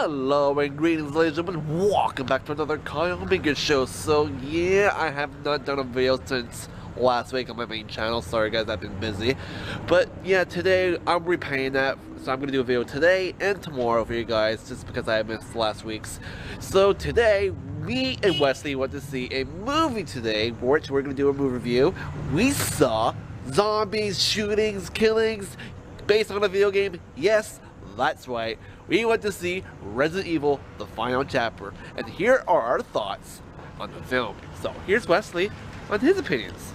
Hello and greetings, ladies and gentlemen. Welcome back to another Kyle Mingus show. So yeah, I have not done a video since last week on my main channel. Sorry guys, I've been busy. But yeah, today I'm repaying that. So I'm going to do a video today and tomorrow for you guys, just because I missed last week's. So today, me and Wesley went to see a movie today, for which we're going to do a movie review. We saw zombies, shootings, killings, based on a video game. Yes, that's right. We went to see Resident Evil, the final chapter. And here are our thoughts on the film. So here's Wesley on his opinions.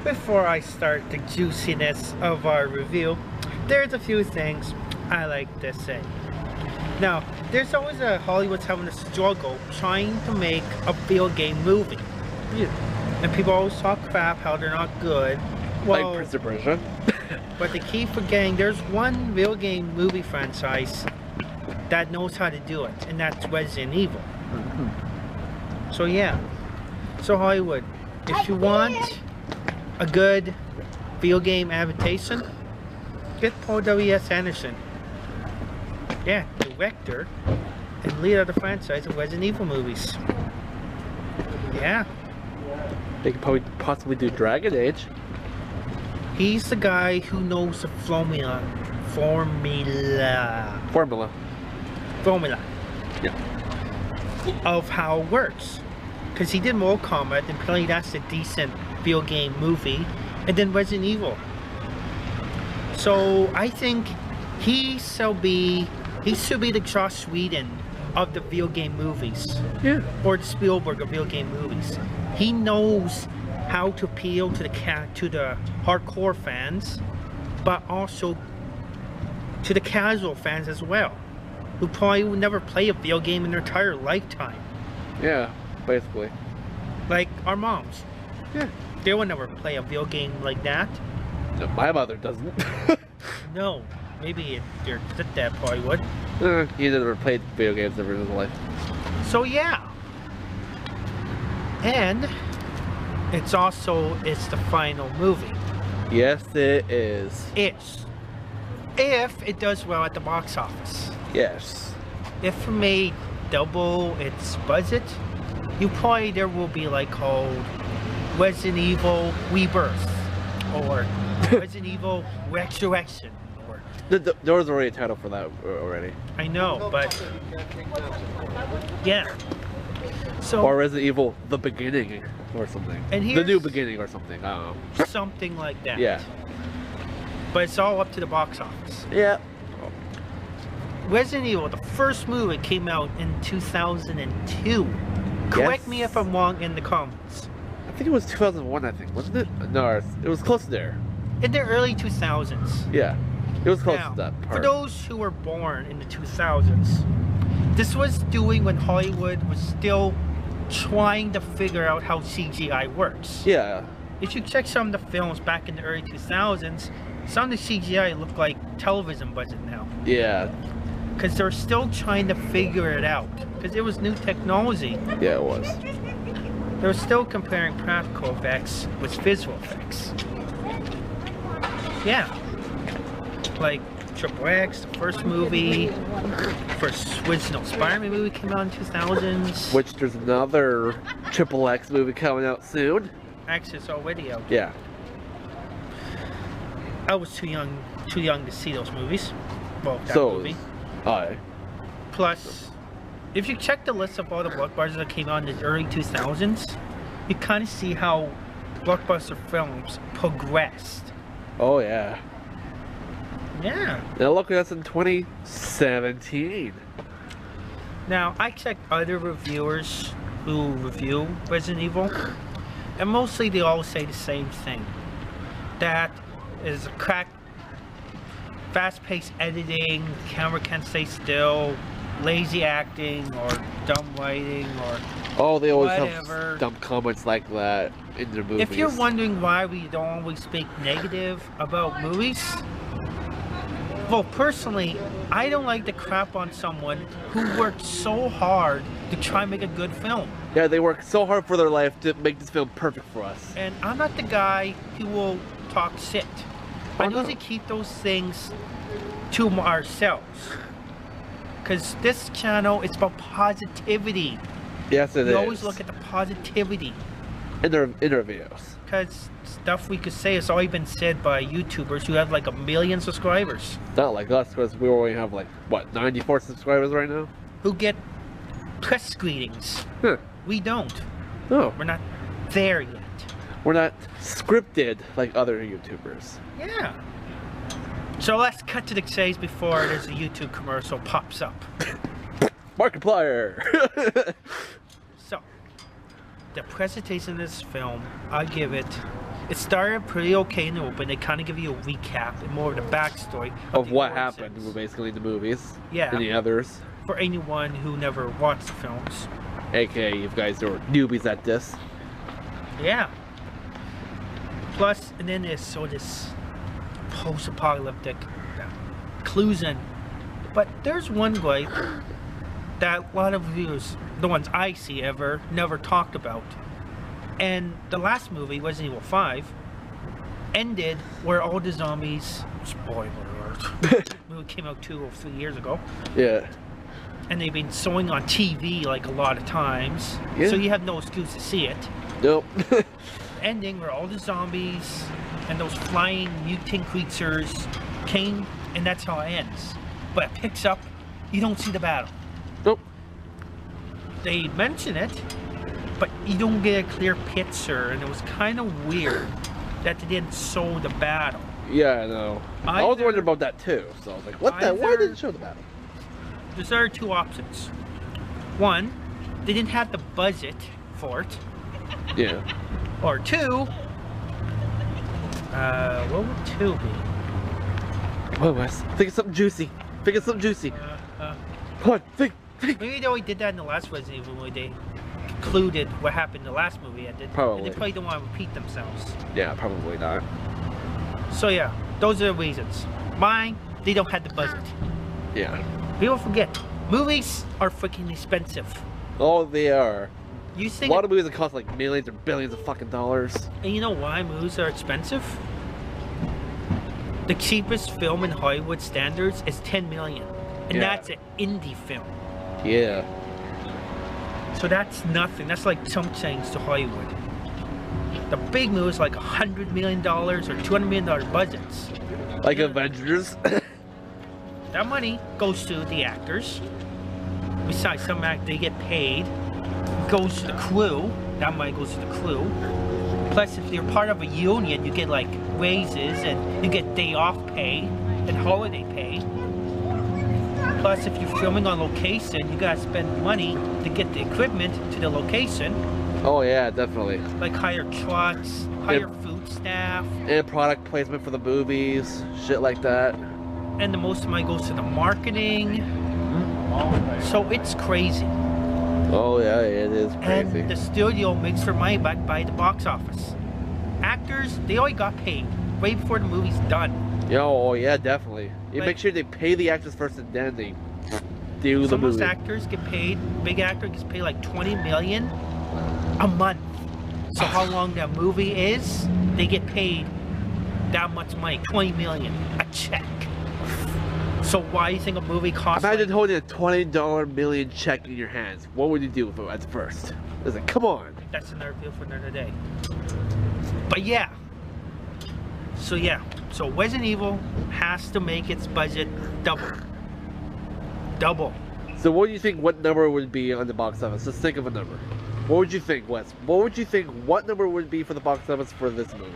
Before I start the juiciness of our review, there's a few things I like to say. Now, there's always Hollywood's having a struggle trying to make a video game movie. Yeah. And people always talk crap how they're not good. Well, Like Prince of Persia. but they keep forgetting there's one video game movie franchise that knows how to do it, and that's Resident Evil. So yeah. So Hollywood, if you want a good video game adaptation, get Paul W.S. Anderson. Yeah, director and leader of the franchise of Resident Evil movies. Yeah. They could probably possibly do Dragon Age. He's the guy who knows the formula. Yeah. Of how it works. Because he did Mortal Kombat, and apparently that's a decent video game movie, and then Resident Evil. So I think he should be the Joss Whedon of the video game movies. Yeah. Or the Spielberg of video game movies. He knows how to appeal to the hardcore fans, but also to the casual fans as well, who probably would never play a video game in their entire lifetime. Yeah, basically. Like our moms. Yeah. They would never play a video game like that. No, my mother doesn't. No. Maybe your stepdad probably would. He never played video games ever in his life. So yeah. And it's the final movie. Yes, it is. If it does well at the box office. Yes. If it made double its budget, there will be like called Resident Evil Rebirth or Resident Evil Resurrection. Or There was already a title for that already. I know, but yeah. So Or Resident Evil: The Beginning or something. And The New Beginning or something. I don't know. something like that. Yeah. But it's all up to the box office. Yeah. Resident Evil, the first movie, came out in 2002. Correct me if I'm wrong in the comments. I think it was 2001, I think, wasn't it? No, it was close to there. In the early 2000s. Yeah. It was close Now, to that part. for those who were born in the 2000s, this was doing when Hollywood was still trying to figure out how CGI works. Yeah. If you check some of the films back in the early 2000s, some of the CGI look like television budget now. Yeah. Because they're still trying to figure it out. Because it was new technology. Yeah, it was. They were still comparing practical effects with visual effects. Yeah. Like Triple X, the first movie, first original Spider-Man movie came out in 2000s. Which there's another Triple X movie coming out soon. Actually, it's already out. Yeah. I was too young to see those movies. Well, that So, movie. Aye. Plus, if you check the list of all the blockbusters that came out in the early 2000s, you kind of see how blockbuster films progressed. Oh, yeah. Yeah. Now look at us in 2017. Now, I checked other reviewers who review Resident Evil, and mostly they all say the same thing. That is a crack, fast-paced editing, the camera can't stay still, lazy acting, or dumb writing, or Oh, they always whatever. have dumb comments like that in their movies. If you're wondering why we don't always speak negative about movies, well, personally, I don't like to crap on someone who worked so hard to try and make a good film. Yeah, they work so hard for their life to make this film perfect for us. And I'm not the guy who will talk shit. I Oh, no. usually keep those things to ourselves. Because this channel is about positivity. Yes, it is. We always look at the positivity. in their videos. Because stuff we could say has already been said by YouTubers who have like 1 million subscribers. Not like us, because we only have like, what, 94 subscribers right now? Who get press greetings. Huh. We don't. No, We're not there yet. we're not scripted like other YouTubers. Yeah. So let's cut to the chase before there's a YouTube commercial pops up. Markiplier! So, the presentation of this film, I give it. It started pretty okay in the open. They kind of give you a recap and more of the backstory of the what origins. happened basically in the movies. Yeah. And the others. For anyone who never watched the films. AKA you guys are newbies at this. Yeah. Plus, and then there's so this post-apocalyptic clues in. But there's one gripe that a lot of viewers, the ones I see ever, never talked about. And the last movie, Resident Evil 5, ended where all the zombies, spoiler alert, movie came out 2 or 3 years ago, Yeah. and they've been showing on TV like a lot of times, Yeah. so you have no excuse to see it. Nope. Ending where all the zombies and those flying mutant creatures came, and that's how it ends. But it picks up, you don't see the battle. Nope. They mention it, but you don't get a clear picture, and it was kind of weird that they didn't show the battle. Yeah, I know. I was Either- wondering about that too. So I was like, what the? Why either- didn't it show the battle? There are 2 options. One, they didn't have the budget for it. Yeah. Or 2, what would 2 be? What was? Think of something juicy. Think of something juicy. Uh, Come on, think. Maybe they already did that in the last Resident Evil movie. They concluded what happened in the last movie ended. Probably. And they probably don't want to repeat themselves. Yeah, probably not. So yeah, those are the reasons. Mine, they don't have the budget. Yeah. People forget, movies are freaking expensive. Oh, they are. You A think, lot of movies that cost like millions or billions of fucking dollars. and you know why movies are expensive? The cheapest film in Hollywood standards is 10 million. And Yeah. that's an indie film. Yeah. So that's nothing. That's like chump change to Hollywood. The big movies like $100 million or $200 million budgets. Like Yeah. Avengers. That money goes to the actors. Besides, some act they get paid. Goes to the crew. That money goes to the crew. Plus, if you're part of a union, you get like raises and you get day off pay and holiday pay. Plus, if you're filming on location, you gotta spend money to get the equipment to the location. Oh yeah, definitely. Like hire trucks, hire food staff, And product placement for the movies, shit like that. and the most money goes to the marketing. So it's crazy. Oh yeah, it is crazy. And the studio makes their money back by the box office. Actors, they already got paid way before the movie's done. Oh yeah, definitely. You Like- make sure they pay the actors first and then they do the Some of those movie. actors get paid, big actor gets paid like 20 million a month. So how long that movie is, they get paid that much money, 20 million, a check. So why do you think a movie costs Imagine like, holding a $20 million check in your hands. What would you do with it at first? It's like, come on. that's another deal for another day. But yeah. So yeah. So Resident Evil has to make its budget double. Double. So what do you think what number would be on the box office? Let's think of a number. What would you think, Wes? What would you think what number would be for the box office for this movie?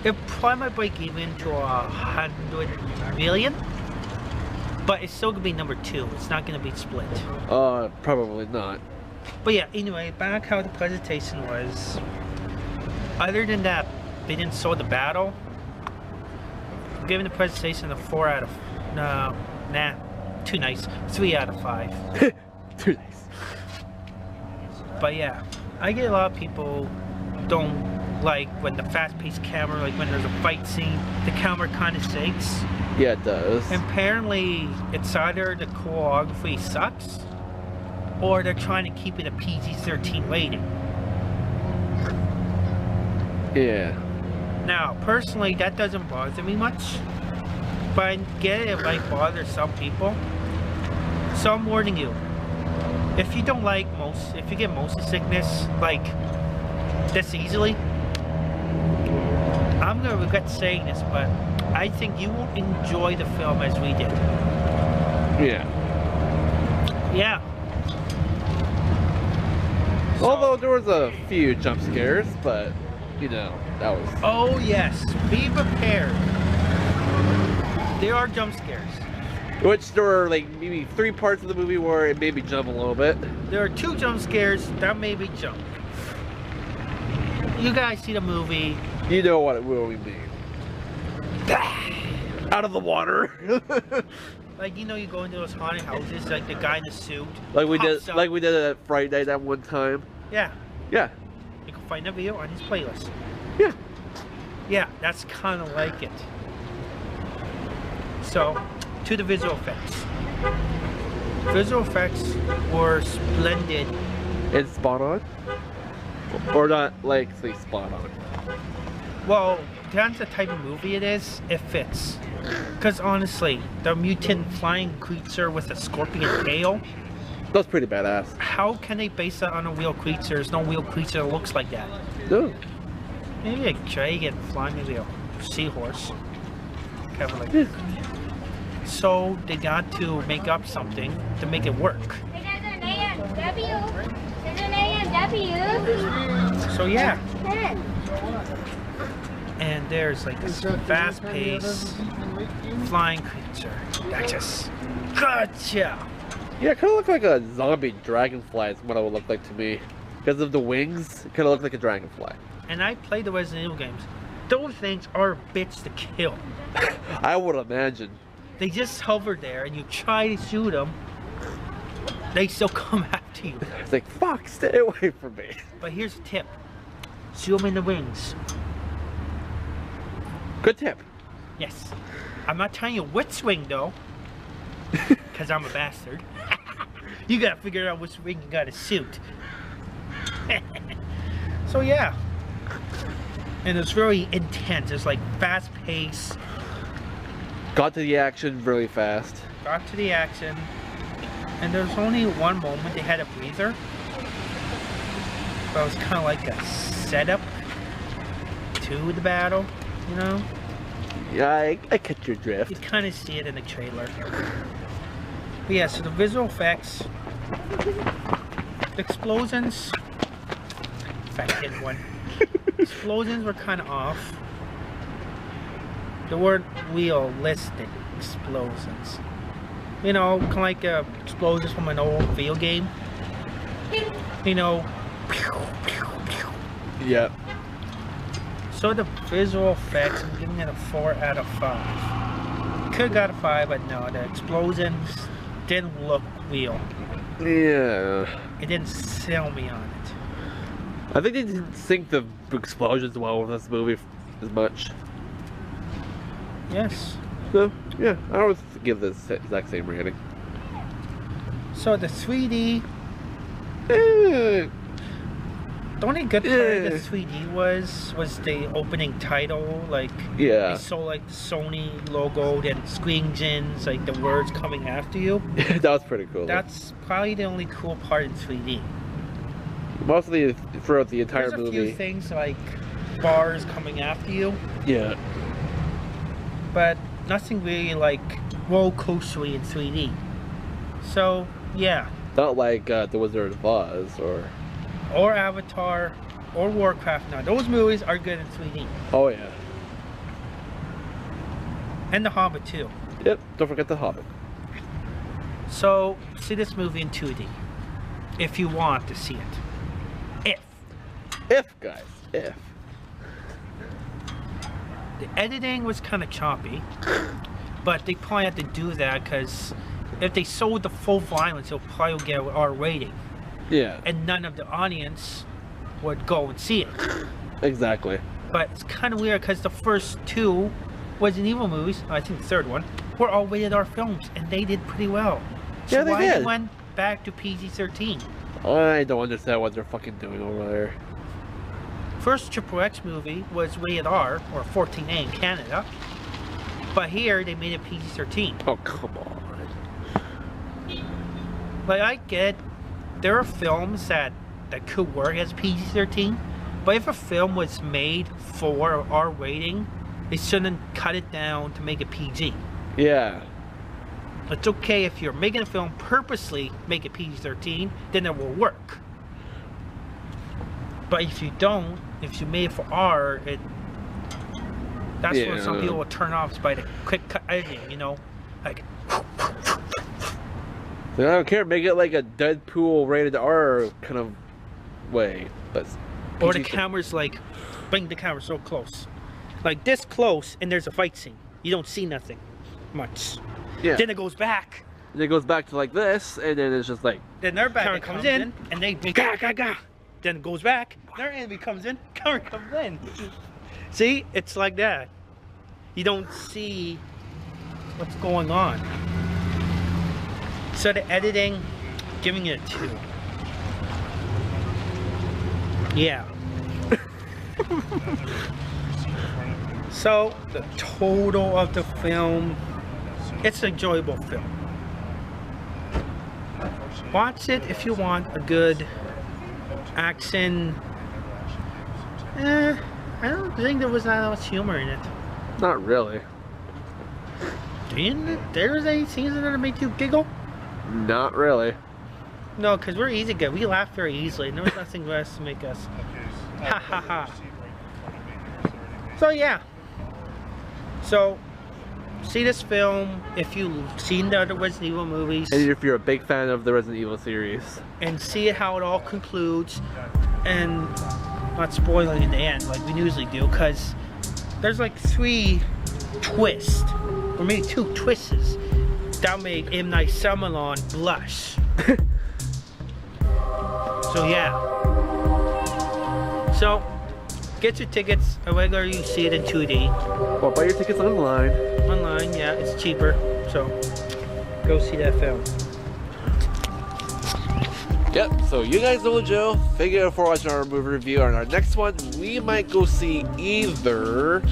It probably might break even to 100 million. But it's still gonna be number 2. It's not gonna be split. Probably not. But yeah, anyway, back how the presentation was. Other than that, they didn't show the battle. I'm giving the presentation a 4 out of... No, nah, too nice. 3 out of 5. Too nice. But yeah, I get a lot of people don't like when the fast-paced camera, like when there's a fight scene, the camera kind of shakes. Yeah, it does. And apparently, it's either the choreography sucks, or they're trying to keep it a PG-13 rating. Yeah. Now, personally, that doesn't bother me much, but I get it might bother some people. So I'm warning you. If you don't like if you get motion sickness like this easily, I'm gonna regret saying this, but I think you won't enjoy the film as we did. Yeah. Yeah. Although there was a few jump scares, but you know, that was. Oh yes, be prepared. There are jump scares. Which there were like maybe 3 parts of the movie where it made me jump a little bit. There are 2 jump scares that made me jump. You guys see the movie. You know what it will mean. Out of the water. Like, you know, you go into those haunted houses, like the guy in the suit. like we pops did up. like we did it at Friday night that one time. Yeah. Yeah. You can find that video on his playlist. Yeah. Yeah, that's kind of like it. So, to the visual effects. Visual effects were splendid. It's spot on. Or not like say spot on. Well, that's the type of movie it is. It fits. Because honestly, the mutant flying creature with a scorpion tail, That's pretty badass. how can they base that on a real creature? There's no real creature that looks like that. No. Maybe a dragon flying, maybe a seahorse. Kind of like. Yeah. So they got to make up something to make it work. There's an A and W. There's an A and W. So yeah, Ten. and there's like this fast-paced flying creature that just gotcha. Yeah, it kind of looked like a zombie dragonfly is what it would look like to me. Because of the wings, it kind of looked like a dragonfly. And I played the Resident Evil games. Those things are a bitch to kill. I would imagine. They just hover there and you try to shoot them, they still come after you. It's like, fuck, stay away from me. But here's a tip. Shoot them in the wings. Good tip. Yes. I'm not telling you which swing though, because I'm a bastard. You gotta figure out which wing you gotta shoot. So yeah. And it's very intense. It's like fast paced. Got to the action really fast. Got to the action. And there's only one moment they had a breather. But it was kind of like a setup to the battle, you know? Yeah, I catch your You drift. kind of see it in the trailer. But yeah, so the visual effects, the explosions, if I hit one, explosions were kind of off. They weren't realistic explosions. You know, kind of like explosions from an old video game. You know, Yeah. so the visual effects, I'm giving it a 4 out of 5. Could have got a 5, but no, the explosions didn't look real. Yeah. It didn't sell me on it. I think they didn't sync the explosions well with this movie as much. Yes. So, yeah, I always give this the exact same rating. So the 3D, Eh, the only good part of the Yeah. 3D was the opening title, like yeah. they saw like the Sony logo, then screen gems, like the words coming after you. That was pretty cool. That's probably the only cool part in 3D. Mostly throughout the entire There's a movie. few things like bars coming after you, Yeah. but nothing really like roller coastery in 3D. So yeah, Not like The Wizard of Oz or Avatar or Warcraft. Now those movies are good in 3D, Oh yeah. and The Hobbit too. Yep, don't forget The Hobbit. So see this movie in 2D if you want to see it. If, guys, if. The editing was kind of choppy, but they probably had to do that because if they sold the full violence, it'll probably get an R rating, Yeah, and none of the audience would go and see it. exactly. But it's kind of weird because the first 2 Resident Evil movies, I think the 3rd one, were all rated R films, and they did pretty well. So Yeah, they why did. they went back to PG-13? I don't understand what they're fucking doing over there. First Triple X movie was rated R, or 14A in Canada, but here they made it PG-13. Oh, come on. Like, I get there are films that could work as PG-13, but if a film was made for R rating, they shouldn't cut it down to make it PG. Yeah. It's okay if you're making a film purposely make it PG-13, then it will work. But if you don't, if you made it for R, that's when some people will turn off by the quick cut editing, you know, like. I don't care. Make it like a Deadpool rated R kind of way, but. Or the camera's like, bring the camera so close, like this close, and there's a fight scene. You don't see nothing much. Yeah. Then it goes back. And it goes back to like this, and then it's just like. Then their bad comes in, and they ga ga ga. Then it goes back. Their enemy comes in. Camera comes in. See, it's like that. You don't see what's going on. So the editing, giving it a 2. Yeah. So the total of the film, it's an enjoyable film. Watch it if you want a good action. I don't think there was that much humor in it. Not really. There's any scenes that make you giggle? Not really. No, because we're easy good. We laugh very easily. There was nothing less to make us ha ha ha. So yeah. So see this film if you've seen the other Resident Evil movies. And if you're a big fan of the Resident Evil series. And see how it all concludes. And not spoiling in the end like we usually do, because there's like 3 twists. Or maybe 2 twists that made M. Night Shyamalan blush. So yeah. So get your tickets, or whether you see it in 2D. Or buy your tickets online. Online, yeah, it's cheaper. So go see that film. Yep, so you guys know the drill. Thank you for watching our movie review. On our next one, we might go see either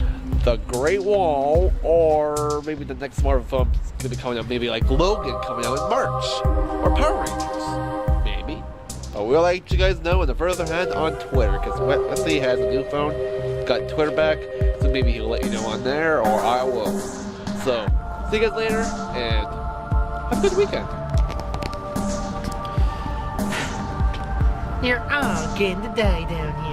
The Great Wall, or maybe the next Marvel film is going to be coming out, maybe like Logan coming out in March, or Power Rangers, maybe. But we'll let you guys know in the further hand on Twitter, because Wesley has a new phone, got Twitter back, so maybe he'll let you know on there, or I will. So, see you guys later, and have a good weekend. You're all getting to die down here.